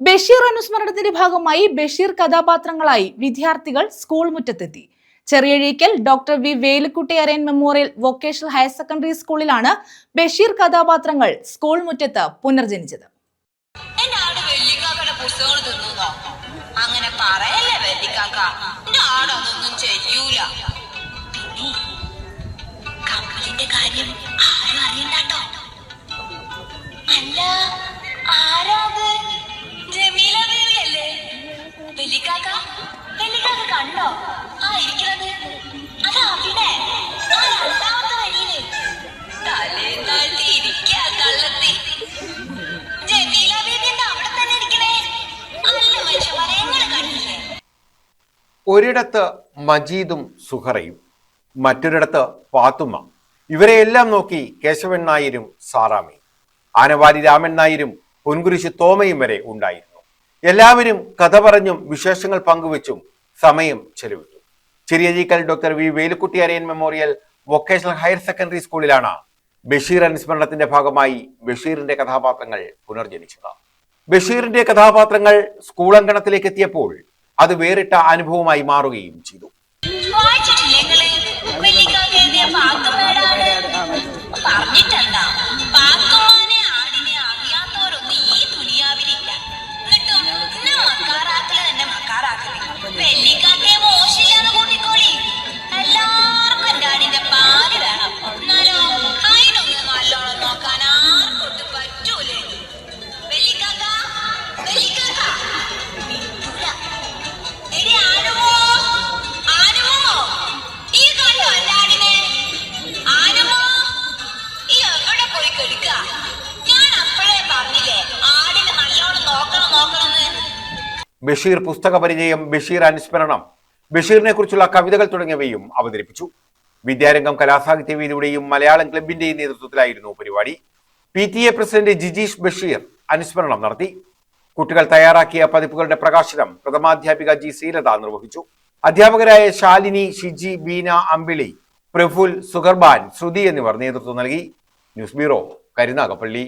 ബഷീർ അനുസ്മരണത്തിന്റെ ഭാഗമായി ബഷീർ കഥാപാത്രങ്ങളായി വിദ്യാർത്ഥികൾ സ്കൂൾ മുറ്റത്തെത്തി. Cheriyazhikkal doctor V Velukutty Arayan memorial vocational higher secondary സ്കൂളിലാണ് ബഷീർ കഥാപാത്രങ്ങൾ സ്കൂൾ മുറ്റത്ത് പുനർജനിച്ചത്. കണ്ടോ ആ ഇരിക്കുന്നത് അതാ അവിടെ രണ്ടാമത്തെ വരിയില് തലേന്നാഴ്ത്തി ഇരിക്കാ കള്ളത്തി ജമീല ബീബിന്റെ അവിടെ തന്നെ ഇരിക്കണേ. അല്ല മനുഷ്യന്മാരെ എങ്ങനെ കണ്ടില്ലേ? ഒരിടത്ത് മജീദും സുഹറയും, മറ്റൊരിടത്ത് പാത്തുമ്മ. ഇവരെയെല്ലാം നോക്കി കേശവൻ നായരും സാറാമയും, ആനവാരി രാമൻ നായരും പൊൻകുരിശ് തോമയും വരെ ഉണ്ടായിരുന്നു. എല്ലാവരും കഥ പറഞ്ഞും വിശേഷങ്ങൾ പങ്കുവെച്ചും സമയം ചെലവിട്ടു. Cheriyazheekkal doctor V Velukutty Arayan memorial vocational higher secondary സ്കൂളിലാണ് ബഷീർ അനുസ്മരണത്തിന്റെ ഭാഗമായി ബഷീറിന്റെ കഥാപാത്രങ്ങൾ പുനർജനിച്ചത്. ബഷീറിന്റെ കഥാപാത്രങ്ങൾ സ്കൂൾ അങ്കണത്തിലേക്ക് എത്തിയപ്പോൾ അത് വേറിട്ട അനുഭവമായി മാറുകയും ചെയ്തു. ബഷീർ പുസ്തക പരിചയം, ബഷീർ അനുസ്മരണം, ബഷീറിനെ കുറിച്ചുള്ള കവിതകൾ തുടങ്ങിയവയും അവതരിപ്പിച്ചു. വിദ്യാരംഗം കലാസാഹിത്യ വേദിയുടെയും മലയാളം ക്ലബിന്റെയും നേതൃത്വത്തിലായിരുന്നു പരിപാടി. PTA പ്രസിഡന്റ് ജിജീഷ് ബഷീർ അനുസ്മരണം നടത്തി. കുട്ടികൾ തയ്യാറാക്കിയ പതിപ്പുകളുടെ പ്രകാശനം പ്രഥമാധ്യാപിക ജി ശ്രീലത നിർവഹിച്ചു. അധ്യാപകരായ ശാലിനി, ഷിജി, ബീന, അമ്പിളി, പ്രഫുൽ, സുഗർബാൻ, ശ്രുതി എന്നിവർ നേതൃത്വം നൽകി. News bureau, Karunagappally.